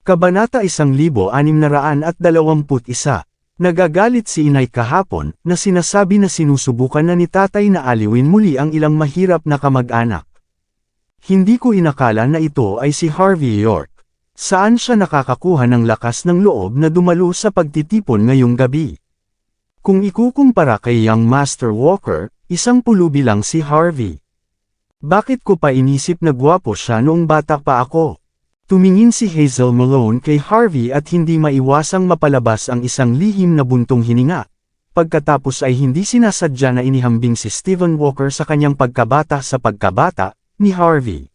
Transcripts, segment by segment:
Kabanata 1621. Nagagalit si inay kahapon, na sinasabi na sinusubukan na ni tatay na aliwin muli ang ilang mahirap na kamag-anak. Hindi ko inakala na ito ay si Harvey York. Saan siya nakakakuha ng lakas ng loob na dumalo sa pagtitipon ngayong gabi? Kung ikukumpara kay Young Master Walker, isang pulubi lang si Harvey. Bakit ko pa inisip na gwapo siya noong bata pa ako? Tumingin si Hazel Malone kay Harvey at hindi maiwasang mapalabas ang isang lihim na buntong hininga. Pagkatapos ay hindi sinasadya na inihambing si Stephen Walker sa kanyang pagkabata sa pagkabata ni Harvey.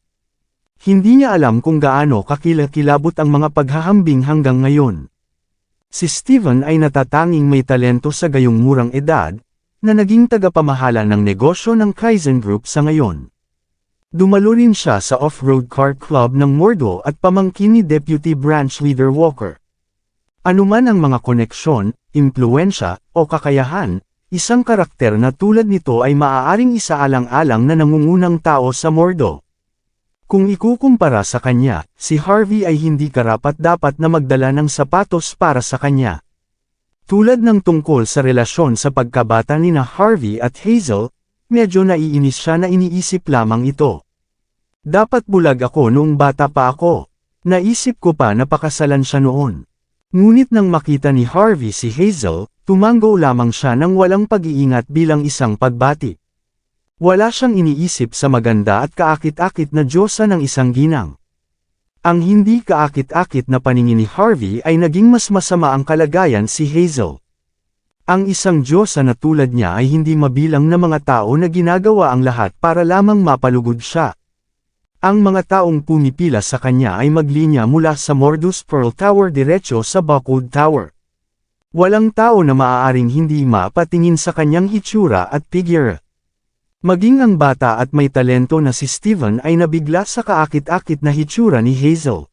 Hindi niya alam kung gaano kakilakilabot ang mga paghahambing hanggang ngayon. Si Stephen ay natatanging may talento sa gayong murang edad, na naging tagapamahala ng negosyo ng Kaizen Group sa ngayon. Dumalo rin siya sa off-road car club ng Mordo at pamangkin ni Deputy Branch Leader Walker. Anuman ang mga koneksyon, impluwensya, o kakayahan, isang karakter na tulad nito ay maaaring isaalang-alang na nangungunang tao sa Mordo. Kung ikukumpara sa kanya, si Harvey ay hindi karapat-dapat na magdala ng sapatos para sa kanya. Tulad ng tungkol sa relasyon sa pagkabata nina Harvey at Hazel, medyo naiinis siya na iniisip lamang ito. Dapat bulag ako noong bata pa ako. Naisip ko pa na pakasalan siya noon. Ngunit nang makita ni Harvey si Hazel, tumanggo lamang siya ng walang pag-iingat bilang isang pagbati. Wala siyang iniisip sa maganda at kaakit-akit na diyosa ng isang ginang. Ang hindi kaakit-akit na paningin ni Harvey ay naging mas masama ang kalagayan si Hazel. Ang isang diyosa na tulad niya ay hindi mabilang na mga tao na ginagawa ang lahat para lamang mapalugod siya. Ang mga taong pumipila sa kanya ay maglinya mula sa Mordus Pearl Tower diretso sa Buckwood Tower. Walang tao na maaaring hindi mapatingin sa kanyang hitsura at figure. Maging ang bata at may talento na si Stephen ay nabigla sa kaakit-akit na hitsura ni Hazel.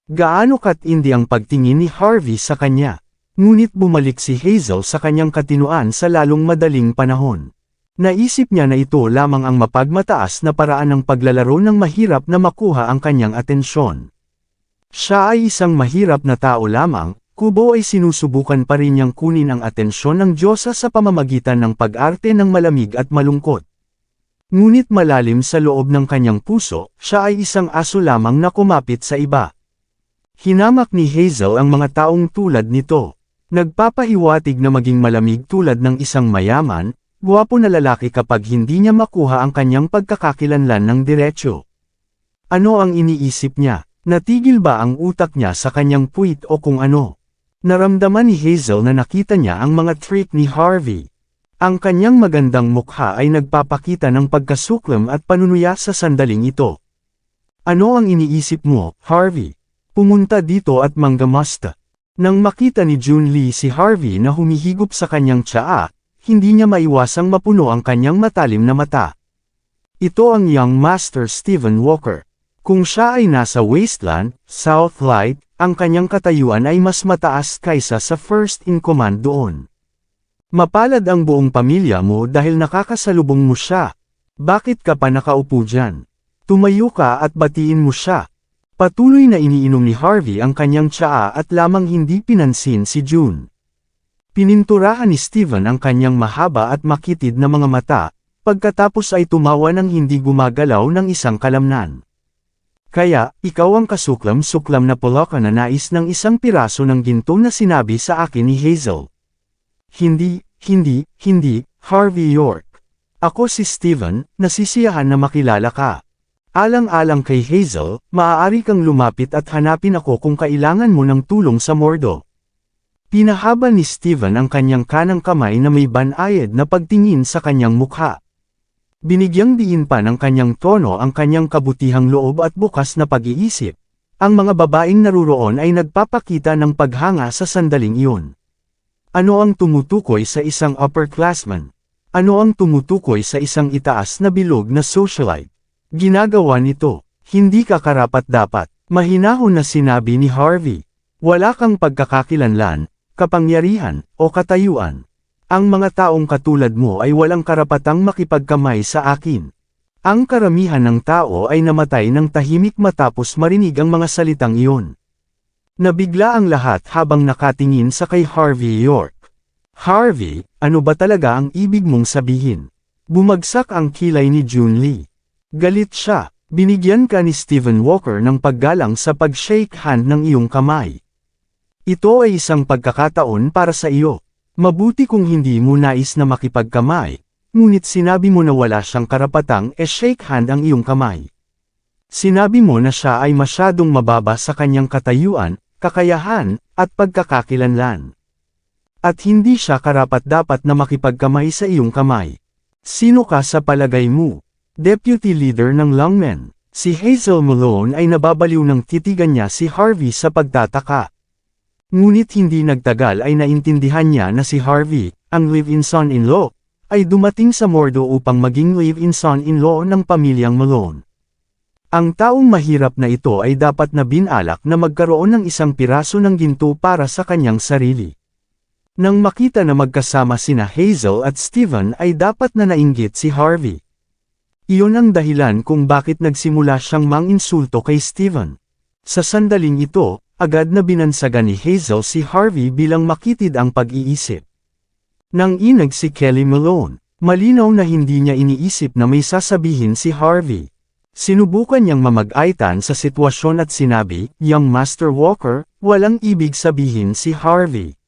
Gaano katindi ang pagtingin ni Harvey sa kanya. Ngunit bumalik si Hazel sa kanyang katinuan sa lalong madaling panahon. Naisip niya na ito lamang ang mapagmataas na paraan ng paglalaro ng mahirap na makuha ang kanyang atensyon. Siya ay isang mahirap na tao lamang, kubo ay sinusubukan pa rin niyang kunin ang atensyon ng Diyosa sa pamamagitan ng pag-arte ng malamig at malungkot. Ngunit malalim sa loob ng kanyang puso, siya ay isang aso lamang na kumapit sa iba. Hinamak ni Hazel ang mga taong tulad nito. Nagpapahiwatig na maging malamig tulad ng isang mayaman, gwapo na lalaki kapag hindi niya makuha ang kanyang pagkakakilanlan ng diretsyo. Ano ang iniisip niya? Natigil ba ang utak niya sa kanyang puwit o kung ano? Naramdaman ni Hazel na nakita niya ang mga trick ni Harvey. Ang kanyang magandang mukha ay nagpapakita ng pagkasuklam at panunuya sa sandaling ito. Ano ang iniisip mo, Harvey? Pumunta dito at manggamasta. Nang makita ni June Lee si Harvey na humihigop sa kanyang tsaa, hindi niya maiwasang mapuno ang kanyang matalim na mata. Ito ang Young Master Stephen Walker. Kung siya ay nasa Wasteland, South Light, ang kanyang katayuan ay mas mataas kaysa sa First in Command doon. Mapalad ang buong pamilya mo dahil nakakasalubong mo siya. Bakit ka pa nakaupo dyan? Tumayo ka at batiin mo siya. Patuloy na iniinom ni Harvey ang kanyang tsaa at lamang hindi pinansin si June. Pininturahan ni Stephen ang kanyang mahaba at makitid na mga mata, pagkatapos ay tumawa ng hindi gumagalaw ng isang kalamnan. Kaya, ikaw ang kasuklam-suklam na poloka na nais ng isang piraso ng ginto na sinabi sa akin ni Hazel. Hindi, Harvey York. Ako si Stephen, nasisiyahan na makilala ka. Alang-alang kay Hazel, maaari kang lumapit at hanapin ako kung kailangan mo ng tulong sa Mordo. Pinahaba ni Stephen ang kanyang kanang kamay na may banayad na pagtingin sa kanyang mukha. Binigyang diin pa ng kanyang tono ang kanyang kabutihang loob at bukas na pag-iisip. Ang mga babaeng naruroon ay nagpapakita ng paghanga sa sandaling iyon. Ano ang tumutukoy sa isang upperclassman? Ano ang tumutukoy sa isang itaas na bilog na socialite? Ginagawa nito, hindi ka karapat-dapat, mahinahon na sinabi ni Harvey. Wala kang pagkakakilanlan, kapangyarihan, o katayuan. Ang mga taong katulad mo ay walang karapatang makipagkamay sa akin. Ang karamihan ng tao ay namatay ng tahimik matapos marinig ang mga salitang iyon. Nabigla ang lahat habang nakatingin sa kay Harvey York. Harvey, ano ba talaga ang ibig mong sabihin? Bumagsak ang kilay ni Jun Lee. Galit siya, binigyan ka ni Stephen Walker ng paggalang sa pag-shake hand ng iyong kamay. Ito ay isang pagkakataon para sa iyo. Mabuti kung hindi mo nais na makipagkamay, ngunit sinabi mo na wala siyang karapatang shake hand ang iyong kamay. Sinabi mo na siya ay masyadong mababa sa kanyang katayuan, kakayahan, at pagkakakilanlan. At hindi siya karapat-dapat na makipagkamay sa iyong kamay. Sino ka sa palagay mo? Deputy Leader ng Lungmen. Si Hazel Malone ay nababaliw ng titigan niya si Harvey sa pagtataka. Ngunit hindi nagtagal ay naintindihan niya na si Harvey, ang live-in son-in-law, ay dumating sa Mordo upang maging live-in son-in-law ng pamilyang Malone. Ang taong mahirap na ito ay dapat na binalak na magkaroon ng isang piraso ng ginto para sa kanyang sarili. Nang makita na magkasama sina Hazel at Stephen ay dapat na nainggit si Harvey. Iyon ang dahilan kung bakit nagsimula siyang manginsulto kay Stephen. Sa sandaling ito, agad na binansagan ni Hazel si Harvey bilang makitid ang pag-iisip. Nang inag si Kelly Malone, malinaw na hindi niya iniisip na may sasabihin si Harvey. Sinubukan niyang mamag-aitan sa sitwasyon at sinabi, "Young Master Walker, walang ibig sabihin si Harvey."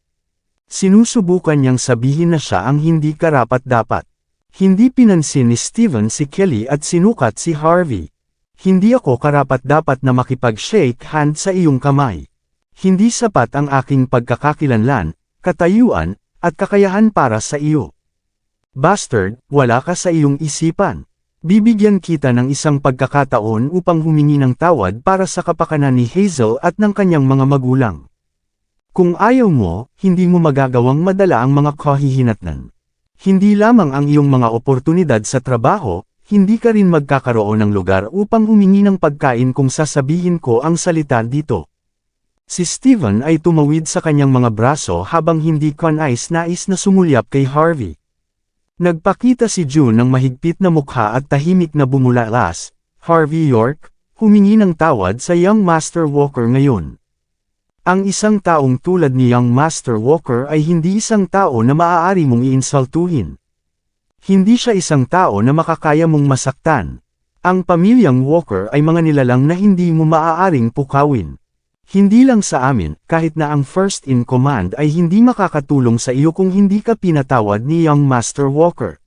Sinusubukan niyang sabihin na siya ang hindi karapat-dapat. Hindi pinansin ni Stephen si Kelly at sinukat si Harvey. Hindi ako karapat-dapat na makipag-shake hand sa iyong kamay. Hindi sapat ang aking pagkakakilanlan, katayuan, at kakayahan para sa iyo. Bastard, wala ka sa iyong isipan. Bibigyan kita ng isang pagkakataon upang humingi ng tawad para sa kapakanan ni Hazel at ng kanyang mga magulang. Kung ayaw mo, hindi mo magagawang madala ang mga kahihinatnan. Hindi lamang ang iyong mga oportunidad sa trabaho, hindi ka rin magkakaroon ng lugar upang humingi ng pagkain kung sasabihin ko ang salita dito. Si Stephen ay tumawid sa kanyang mga braso habang hindi nais na sumulyap kay Harvey. Nagpakita si June ng mahigpit na mukha at tahimik na bumulalas. Harvey York, humingi ng tawad sa Young Master Walker ngayon. Ang isang taong tulad ni Young Master Walker ay hindi isang tao na maaari mong iinsultuhin. Hindi siya isang tao na makakaya mong masaktan. Ang pamilyang Walker ay mga nilalang na hindi mo maaaring pukawin. Hindi lang sa amin, kahit na ang first in command ay hindi makakatulong sa iyo kung hindi ka pinatawad ni Young Master Walker.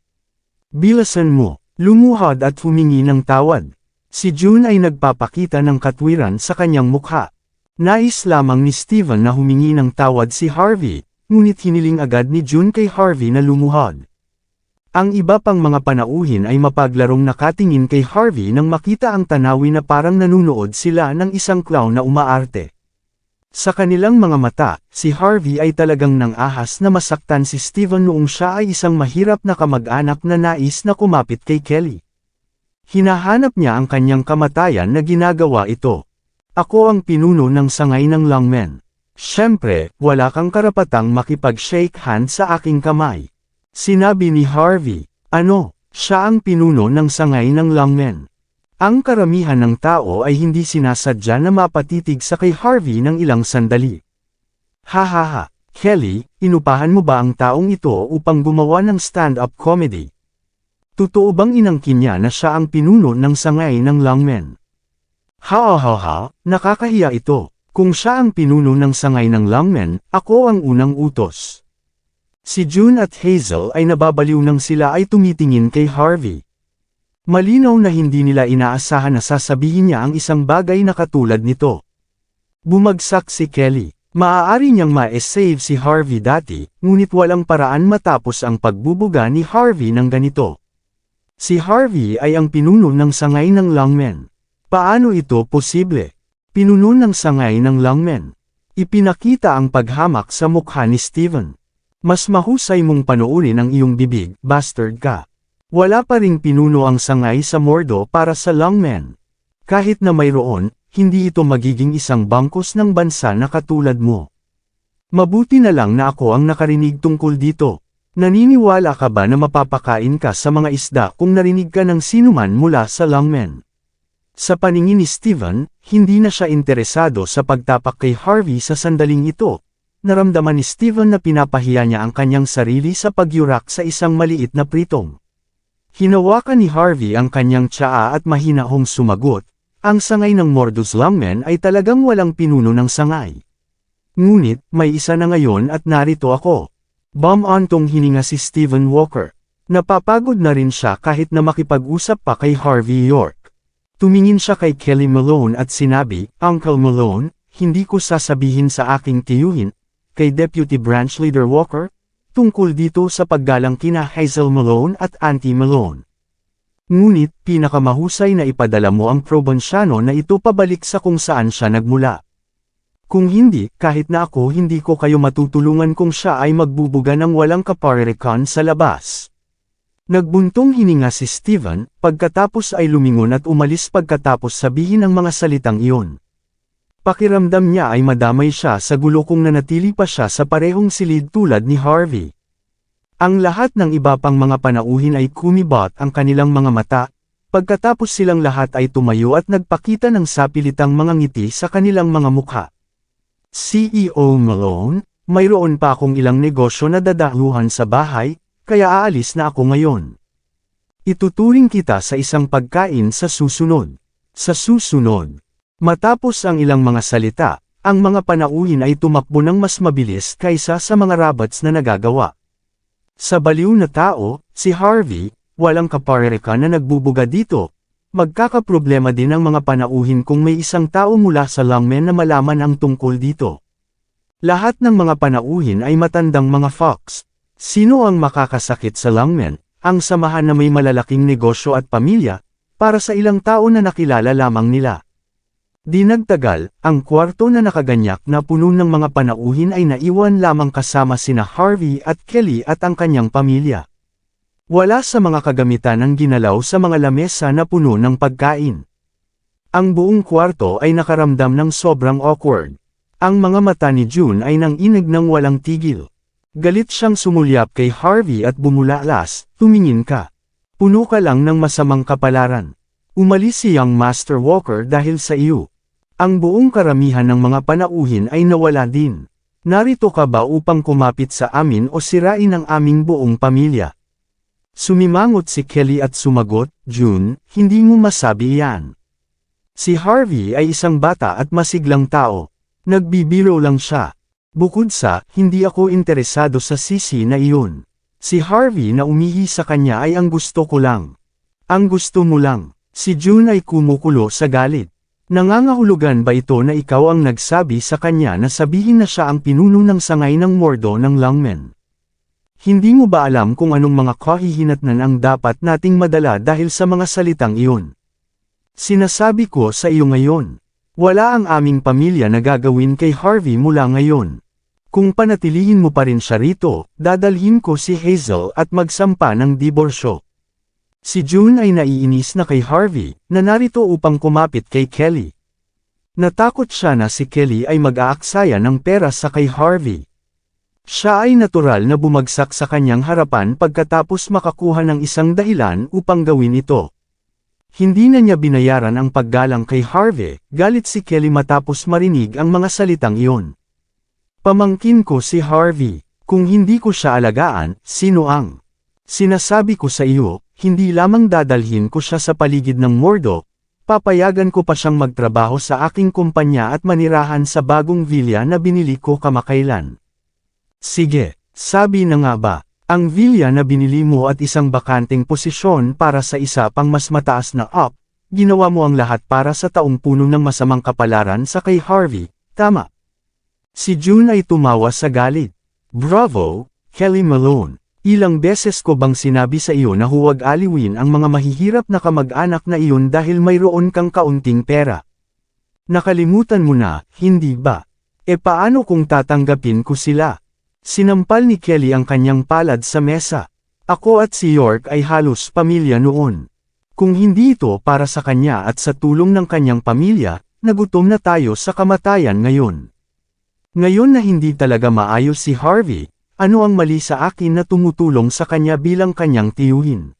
Bilasan mo, lumuhod at humingi ng tawad. Si June ay nagpapakita ng katwiran sa kanyang mukha. Nais lamang ni Stephen na humingi ng tawad si Harvey, ngunit hiniling agad ni June kay Harvey na lumuhod. Ang iba pang mga panauhin ay mapaglarong nakatingin kay Harvey nang makita ang tanawin na parang nanunood sila ng isang clown na umaarte. Sa kanilang mga mata, si Harvey ay talagang nang-ahas na masaktan si Stephen noong siya ay isang mahirap na kamag-anak na nais na kumapit kay Kelly. Hinahanap niya ang kanyang kamatayan na ginagawa ito. Ako ang pinuno ng sangay ng Lungmen. Siyempre, wala kang karapatang makipag-shake hand sa aking kamay. Sinabi ni Harvey. Ano? Siya ang pinuno ng sangay ng Lungmen. Ang karamihan ng tao ay hindi sinasadya na mapatitig sa kay Harvey ng ilang sandali. Hahaha, Kelly, inupahan mo ba ang taong ito upang gumawa ng stand-up comedy? Totoo bang inangkin niya na siya ang pinuno ng sangay ng Lungmen? Ha, nakakahiya ito. Kung siya ang pinuno ng sangay ng Lungmen, ako ang unang utos. Si June at Hazel ay nababaliw nang sila ay tumitingin kay Harvey. Malinaw na hindi nila inaasahan na sasabihin niya ang isang bagay na katulad nito. Bumagsak si Kelly. Maaari niyang ma-save si Harvey dati, ngunit walang paraan matapos ang pagbubuga ni Harvey ng ganito. Si Harvey ay ang pinuno ng sangay ng Lungmen. Paano ito posible? Pinuno ng sangay ng Lungmen. Ipinakita ang paghamak sa mukha ni Stephen. Mas mahusay mong panoorin ang iyong bibig, bastard ka. Wala pa ring pinuno ang sangay sa Mordo para sa Lungmen. Kahit na mayroon, hindi ito magiging isang bangkos ng bansa na katulad mo. Mabuti na lang na ako ang nakarinig tungkol dito. Naniniwala ka ba na mapapakain ka sa mga isda kung narinig ka ng sinuman mula sa Lungmen? Sa paningin ni Steven, hindi na siya interesado sa pagtapak kay Harvey sa sandaling ito. Naramdaman ni Steven na pinapahiya niya ang kanyang sarili sa pagyurak sa isang maliit na pritong. Hinawakan ni Harvey ang kanyang tsaa at mahinahong sumagot, ang sangay ng Mordus Lungmen ay talagang walang pinuno ng sangay. Ngunit, may isa na ngayon at narito ako. Bum-ontong hininga si Stephen Walker. Napapagod na rin siya kahit na makipag-usap pa kay Harvey York. Tumingin siya kay Kelly Malone at sinabi, Uncle Malone, hindi ko sasabihin sa aking tiyuhin, kay Deputy Branch Leader Walker, tungkol dito sa paggalang kina Hazel Malone at Auntie Malone. Ngunit, pinakamahusay na ipadala mo ang probonsyano na ito pabalik sa kung saan siya nagmula. Kung hindi, kahit na ako hindi ko kayo matutulungan kung siya ay magbubuga ng walang kaparirikan sa labas. Nagbuntong hininga si Steven, pagkatapos ay lumingon at umalis pagkatapos sabihin ang mga salitang iyon. Pakiramdam niya ay madamay siya sa gulo kung nanatili pa siya sa parehong silid tulad ni Harvey. Ang lahat ng iba pang mga panauhin ay kumibot ang kanilang mga mata, pagkatapos silang lahat ay tumayo at nagpakita ng sapilitang mga ngiti sa kanilang mga mukha. CEO Malone, mayroon pa akong ilang negosyo na dadaluhan sa bahay, kaya aalis na ako ngayon. Ituturing kita sa isang pagkain sa susunod. Sa susunod. Matapos ang ilang mga salita, ang mga panauhin ay tumakbo ng mas mabilis kaysa sa mga rabbits na nagagawa. Sa baliw na tao, si Harvey, walang kaparereka na nagbubuga dito. Magkakaproblema din ang mga panauhin kung may isang tao mula sa Lungmen na malaman ang tungkol dito. Lahat ng mga panauhin ay matandang mga fox. Sino ang makakasakit sa Lungmen, ang samahan na may malalaking negosyo at pamilya, para sa ilang tao na nakilala lamang nila? Di nagtagal, ang kwarto na nakaganyak na puno ng mga panauhin ay naiwan lamang kasama sina Harvey at Kelly at ang kanyang pamilya. Wala sa mga kagamitan ang ginalaw sa mga lamesa na puno ng pagkain. Ang buong kwarto ay nakaramdam ng sobrang awkward. Ang mga mata ni June ay nanginig ng walang tigil. Galit siyang sumulyap kay Harvey at bumulalas, tumingin ka. Puno ka lang ng masamang kapalaran. Umalis si Young Master Walker dahil sa iyo. Ang buong karamihan ng mga panauhin ay nawala din. Narito ka ba upang kumapit sa amin o sirain ang aming buong pamilya? Sumimangot si Kelly at sumagot, June, hindi mo masabi yan. Si Harvey ay isang bata at masiglang tao. Nagbibiro lang siya. Bukod sa, hindi ako interesado sa sisi na iyon. Si Harvey na umihi sa kanya ay ang gusto ko lang. Ang gusto mo lang. Si June ay kumukulo sa galit. Nangangahulugan ba ito na ikaw ang nagsabi sa kanya na sabihin na siya ang pinuno ng sangay ng mordo ng Lungmen? Hindi mo ba alam kung anong mga kahihinatnan ang dapat nating madala dahil sa mga salitang iyon? Sinasabi ko sa iyo ngayon. Wala ang aming pamilya na gagawin kay Harvey mula ngayon. Kung panatilihin mo pa rin siya rito, dadalhin ko si Hazel at magsampa ng diborsyo. Si June ay naiinis na kay Harvey, na narito upang kumapit kay Kelly. Natakot siya na si Kelly ay mag-aaksaya ng pera sa kay Harvey. Siya ay natural na bumagsak sa kanyang harapan pagkatapos makakuha ng isang dahilan upang gawin ito. Hindi na niya binayaran ang paggalang kay Harvey, galit si Kelly matapos marinig ang mga salitang iyon. Pamangkin ko si Harvey, kung hindi ko siya alagaan, sino ang? Sinasabi ko sa iyo, hindi lamang dadalhin ko siya sa paligid ng mordo, papayagan ko pa siyang magtrabaho sa aking kumpanya at manirahan sa bagong villa na binili ko kamakailan. Sige, sabi na nga ba, ang villa na binili mo at isang bakanteng posisyon para sa isa pang mas mataas na up, ginawa mo ang lahat para sa taong puno ng masamang kapalaran sa kay Harvey, tama? Si June ay tumawa sa galit. Bravo, Kelly Malone. Ilang beses ko bang sinabi sa iyo na huwag aliwin ang mga mahihirap na kamag-anak na iyon dahil mayroon kang kaunting pera? Nakalimutan mo na, hindi ba? E paano kung tatanggapin ko sila? Sinampal ni Kelly ang kanyang palad sa mesa. Ako at si York ay halos pamilya noon. Kung hindi ito para sa kanya at sa tulong ng kanyang pamilya, nagutom na tayo sa kamatayan ngayon. Ngayon na hindi talaga maayos si Harvey, ano ang mali sa akin na tumutulong sa kanya bilang kanyang tiyuhin?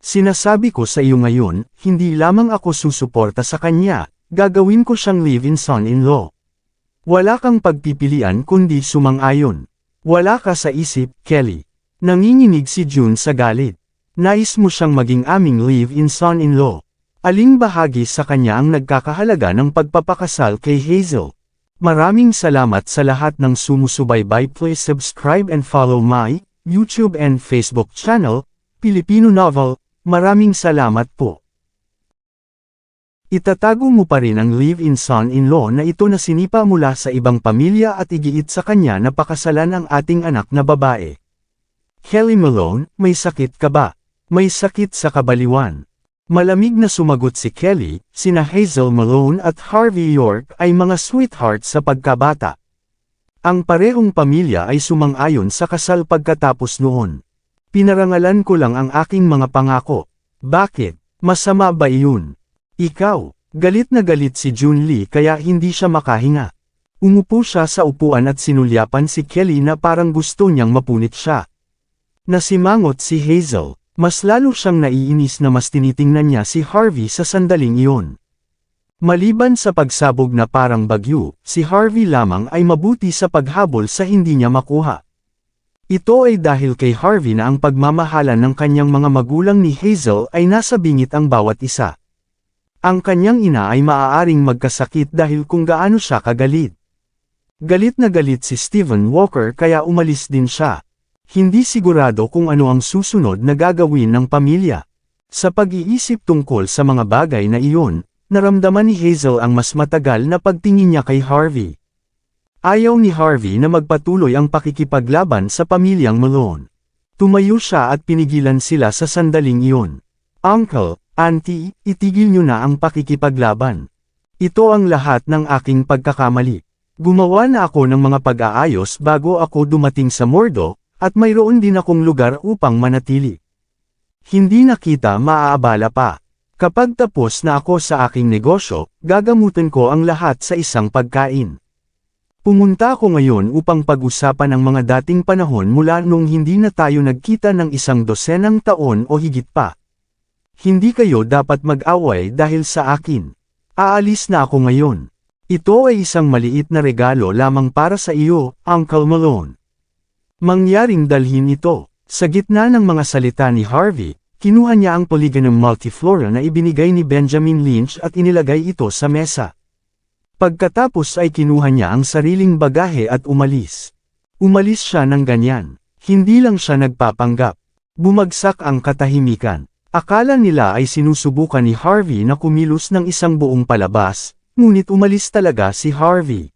Sinasabi ko sa iyo ngayon, hindi lamang ako susuporta sa kanya, gagawin ko siyang live-in son-in-law. Wala kang pagpipilian kundi sumang-ayon. Wala ka sa isip, Kelly. Nanginginig si June sa galit. Nais mo siyang maging aming live-in son-in-law. Aling bahagi sa kanya ang nagkakahalaga ng pagpapakasal kay Hazel? Maraming salamat sa lahat ng sumusubaybay. Please subscribe and follow my YouTube and Facebook channel, Filipino Novel. Maraming salamat po. Itatago mo pa rin ang live-in son-in-law na ito na sinipa mula sa ibang pamilya at igiit sa kanya na pakasalan ang ating anak na babae. Kelly Malone, may sakit ka ba? May sakit sa kabaliwan. Malamig na sumagot si Kelly, sina Hazel Malone at Harvey York ay mga sweetheart sa pagkabata. Ang parehong pamilya ay sumang-ayon sa kasal pagkatapos noon. Pinarangalan ko lang ang aking mga pangako. Bakit? Masama ba iyon? Ikaw, galit na galit si June Lee kaya hindi siya makahinga. Umupo siya sa upuan at sinulyapan si Kelly na parang gusto niyang mapunit siya. Nasimangot si Hazel, mas lalo siyang naiinis na mas tinitingnan niya si Harvey sa sandaling iyon. Maliban sa pagsabog na parang bagyo, si Harvey lamang ay mabuti sa paghabol sa hindi niya makuha. Ito ay dahil kay Harvey na ang pagmamahalan ng kanyang mga magulang ni Hazel ay nasa bingit ang bawat isa. Ang kanyang ina ay maaaring magkasakit dahil kung gaano siya kagalit. Galit na galit si Stephen Walker kaya umalis din siya. Hindi sigurado kung ano ang susunod na gagawin ng pamilya. Sa pag-iisip tungkol sa mga bagay na iyon, naramdaman ni Hazel ang mas matagal na pagtingin niya kay Harvey. Ayaw ni Harvey na magpatuloy ang pakikipaglaban sa pamilyang Malone. Tumayo siya at pinigilan sila sa sandaling iyon. Uncle, Auntie, itigil niyo na ang pakikipaglaban. Ito ang lahat ng aking pagkakamali. Gumawa na ako ng mga pag-aayos bago ako dumating sa Mordo, at mayroon din akong lugar upang manatili. Hindi na kita maaabala pa. Kapag tapos na ako sa aking negosyo, gagamutin ko ang lahat sa isang pagkain. Pumunta ako ngayon upang pag-usapan ang mga dating panahon mula nung hindi na tayo nagkita ng 100 taon o higit pa. Hindi kayo dapat mag-away dahil sa akin. Aalis na ako ngayon. Ito ay isang maliit na regalo lamang para sa iyo, Uncle Malone. Mangyaring dalhin ito. Sa gitna ng mga salita ni Harvey, kinuha niya ang Polygonum multiflora na ibinigay ni Benjamin Lynch at inilagay ito sa mesa. Pagkatapos ay kinuha niya ang sariling bagahe at umalis. Umalis siya ng ganyan. Hindi lang siya nagpapanggap. Bumagsak ang katahimikan. Akala nila ay sinusubukan ni Harvey na kumilos ng isang buong palabas, ngunit umalis talaga si Harvey.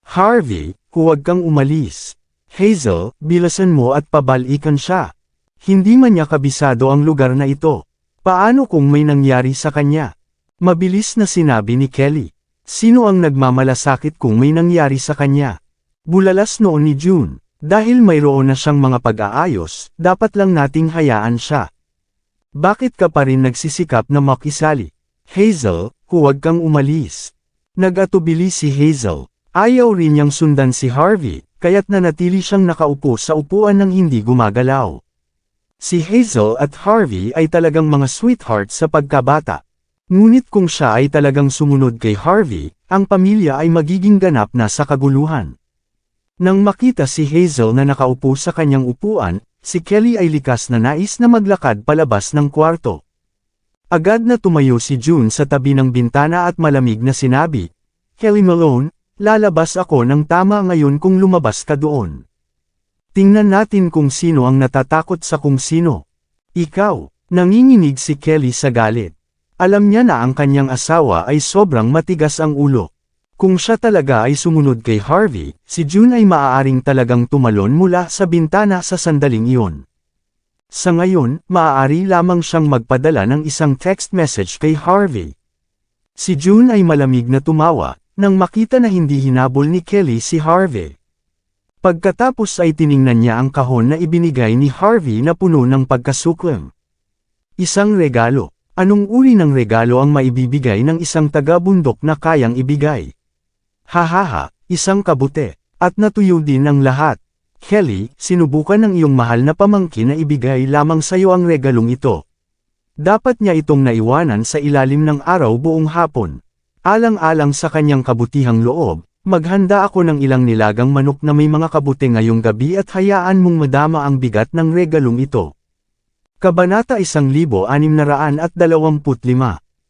Harvey, huwag kang umalis. Hazel, bilasan mo at pabalikan siya. Hindi man niya kabisado ang lugar na ito. Paano kung may nangyari sa kanya? Mabilis na sinabi ni Kelly. Sino ang nagmamalasakit kung may nangyari sa kanya? Bulalas noon ni June. Dahil mayroon na siyang mga pag-aayos, dapat lang nating hayaan siya. Bakit ka pa rin nagsisikap na makisali? Hazel, huwag kang umalis. Nag-atubili si Hazel. Ayaw rin niyang sundan si Harvey, kaya't nanatili siyang nakaupo sa upuan ng hindi gumagalaw. Si Hazel at Harvey ay talagang mga sweetheart sa pagkabata. Ngunit kung siya ay talagang sumunod kay Harvey, ang pamilya ay magiging ganap na sa kaguluhan. Nang makita si Hazel na nakaupo sa kanyang upuan, si Kelly ay likas na nais na maglakad palabas ng kwarto. Agad na tumayo si June sa tabi ng bintana at malamig na sinabi, "Kelly Malone, lalabas ako ng tama ngayon kung lumabas ka doon. Tingnan natin kung sino ang natatakot sa kung sino." Ikaw, nanginginig si Kelly sa galit. Alam niya na ang kanyang asawa ay sobrang matigas ang ulo. Kung siya talaga ay sumunod kay Harvey, si June ay maaaring talagang tumalon mula sa bintana sa sandaling iyon. Sa ngayon, maaari lamang siyang magpadala ng isang text message kay Harvey. Si June ay malamig na tumawa, nang makita na hindi hinabol ni Kelly si Harvey. Pagkatapos ay tiningnan niya ang kahon na ibinigay ni Harvey na puno ng pagkasuklam. Isang regalo. Anong uri ng regalo ang maibibigay ng isang taga-bundok na kayang ibigay? Hahaha, isang kabute. At natuyo din ang lahat. Kelly, sinubukan ng iyong mahal na pamangkin na ibigay lamang sa iyo ang regalong ito. Dapat niya itong naiwanan sa ilalim ng araw buong hapon. Alang-alang sa kanyang kabutihang loob, maghanda ako ng ilang nilagang manok na may mga kabuti ngayong gabi at hayaan mong madama ang bigat ng regalong ito. Kabanata 1625.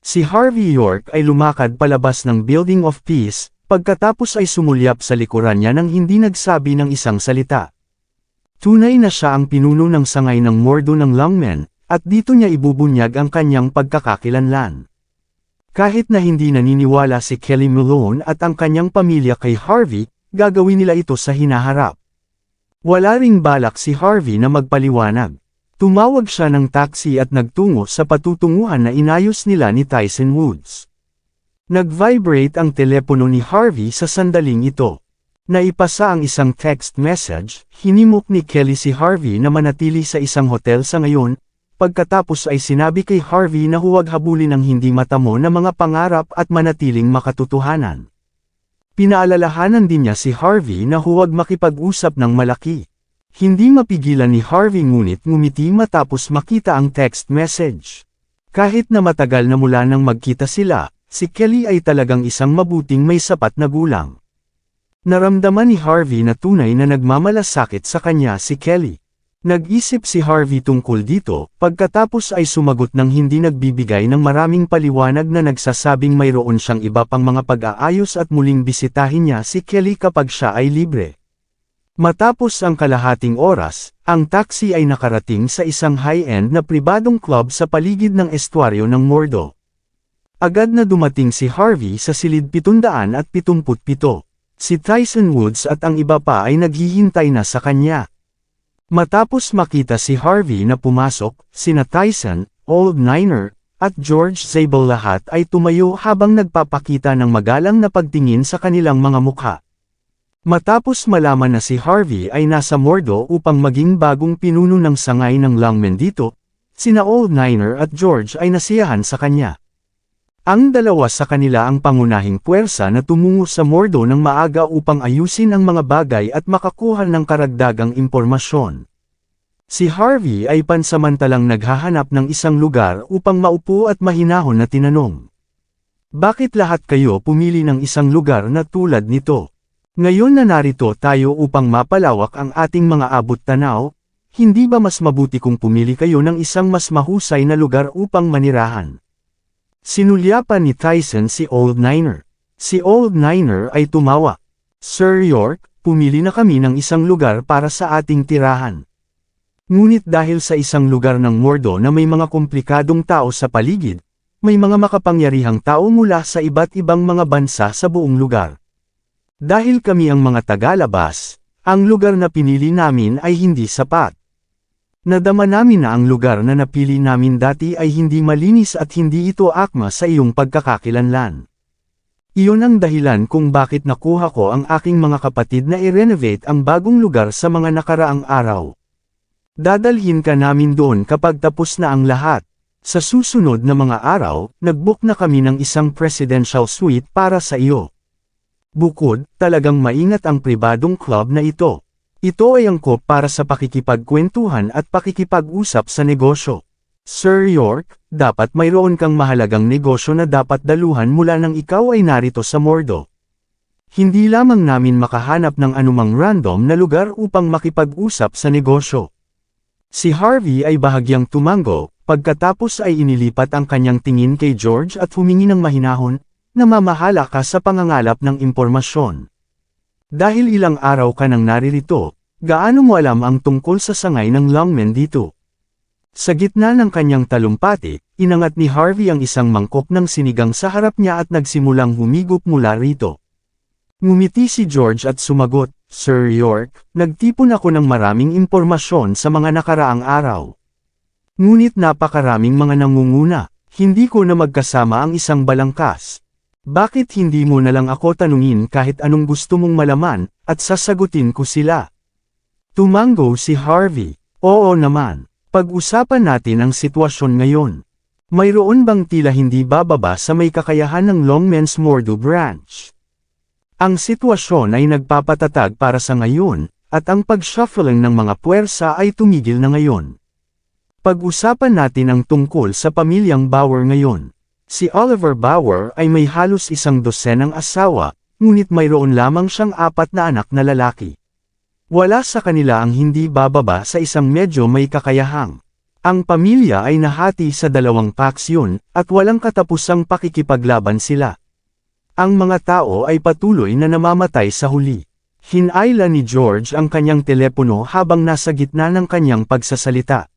Si Harvey York ay lumakad palabas ng Building of Peace, pagkatapos ay sumulyap sa likuran niya nang hindi nagsabi ng isang salita. Tunay na siya ang pinuno ng sangay ng mordo ng Longmen, at dito niya ibubunyag ang kanyang pagkakakilanlan. Kahit na hindi naniniwala si Kelly Malone at ang kanyang pamilya kay Harvey, gagawin nila ito sa hinaharap. Wala ring balak si Harvey na magpaliwanag. Tumawag siya ng taxi at nagtungo sa patutunguhan na inayos nila ni Tyson Woods. Nag-vibrate ang telepono ni Harvey sa sandaling ito. Naipasa ang isang text message, hinimok ni Kelly si Harvey na manatili sa isang hotel sa ngayon, pagkatapos ay sinabi kay Harvey na huwag habulin ang hindi matamo na mga pangarap at manatiling makatotohanan. Pinaalalahanan din niya si Harvey na huwag makipag-usap ng malaki. Hindi mapigilan ni Harvey ngunit ngumiti matapos makita ang text message. Kahit na matagal na mula nang magkita sila, si Kelly ay talagang isang mabuting may sapat na gulang. Naramdaman ni Harvey na tunay na nagmamalasakit sa kanya si Kelly. Nag-isip si Harvey tungkol dito, pagkatapos ay sumagot ng hindi nagbibigay ng maraming paliwanag na nagsasabing mayroon siyang iba pang mga pag-aayos at muling bisitahin niya si Kelly kapag siya ay libre. Matapos ang kalahating oras, ang taxi ay nakarating sa isang high-end na pribadong club sa paligid ng estuaryo ng Mordo. Agad na dumating si Harvey sa silid 777. Si Tyson Woods at ang iba pa ay naghihintay na sa kanya. Matapos makita si Harvey na pumasok, sina Tyson, Old Niner, at George Zabel lahat ay tumayo habang nagpapakita ng magalang na pagtingin sa kanilang mga mukha. Matapos malaman na si Harvey ay nasa Mordo upang maging bagong pinuno ng sangay ng Longmen dito, sina Old Niner at George ay nasiyahan sa kanya. Ang dalawa sa kanila ang pangunahing puwersa na tumungo sa Mordo ng maaga upang ayusin ang mga bagay at makakuha ng karagdagang impormasyon. Si Harvey ay pansamantalang naghahanap ng isang lugar upang maupo at mahinahon na tinanong. Bakit lahat kayo pumili ng isang lugar na tulad nito? Ngayon na narito tayo upang mapalawak ang ating mga abot-tanaw, hindi ba mas mabuti kung pumili kayo ng isang mas mahusay na lugar upang manirahan? Sinulyapan ni Tyson si Old Niner. Si Old Niner ay tumawa. Sir York, pumili na kami ng isang lugar para sa ating tirahan. Ngunit dahil sa isang lugar ng Mordo na may mga komplikadong tao sa paligid, may mga makapangyarihang tao mula sa iba't ibang mga bansa sa buong lugar. Dahil kami ang mga tagalabas, ang lugar na pinili namin ay hindi sapat. Nadama namin na ang lugar na napili namin dati ay hindi malinis at hindi ito akma sa iyong pagkakakilanlan. Iyon ang dahilan kung bakit nakuha ko ang aking mga kapatid na i-renovate ang bagong lugar sa mga nakaraang araw. Dadalhin ka namin doon kapag tapos na ang lahat. Sa susunod na mga araw, nag-book na kami ng isang presidential suite para sa iyo. Bukod, talagang maingat ang pribadong club na ito. Ito ay angkop para sa pakikipagkwentuhan at pakikipag-usap sa negosyo. Sir York, dapat mayroon kang mahalagang negosyo na dapat daluhan mula nang ikaw ay narito sa Mordo. Hindi lamang namin makahanap ng anumang random na lugar upang makipag-usap sa negosyo. Si Harvey ay bahagyang tumango, pagkatapos ay inilipat ang kanyang tingin kay George at humingi ng mahinahon, namamahala ka sa pangangalap ng impormasyon. Dahil ilang araw ka nang naririto, gaano mo alam ang tungkol sa sangay ng Longmen dito? Sa gitna ng kanyang talumpati, inangat ni Harvey ang isang mangkok ng sinigang sa harap niya at nagsimulang humigop mula rito. Ngumiti si George at sumagot, Sir York, nagtipon ako ng maraming impormasyon sa mga nakaraang araw. Ngunit napakaraming mga nangunguna, hindi ko na magkasama ang isang balangkas. Bakit hindi mo na lang ako tanungin kahit anong gusto mong malaman, at sasagutin ko sila? Tumango si Harvey. Oo naman. Pag-usapan natin ang sitwasyon ngayon. Mayroon bang tila hindi bababa sa may kakayahan ng Longmen's Mordo branch? Ang sitwasyon ay nagpapatatag para sa ngayon, at ang pag-shuffling ng mga puwersa ay tumigil na ngayon. Pag-usapan natin ang tungkol sa pamilyang Bauer ngayon. Si Oliver Bauer ay may halos 12 asawa, ngunit mayroon lamang siyang 4 na anak na lalaki. Wala sa kanila ang hindi bababa sa isang medyo may kakayahang. Ang pamilya ay nahati sa 2 paksyon, at walang katapusang pakikipaglaban sila. Ang mga tao ay patuloy na namamatay sa huli. Hinayla ni George ang kanyang telepono habang nasa gitna ng kanyang pagsasalita.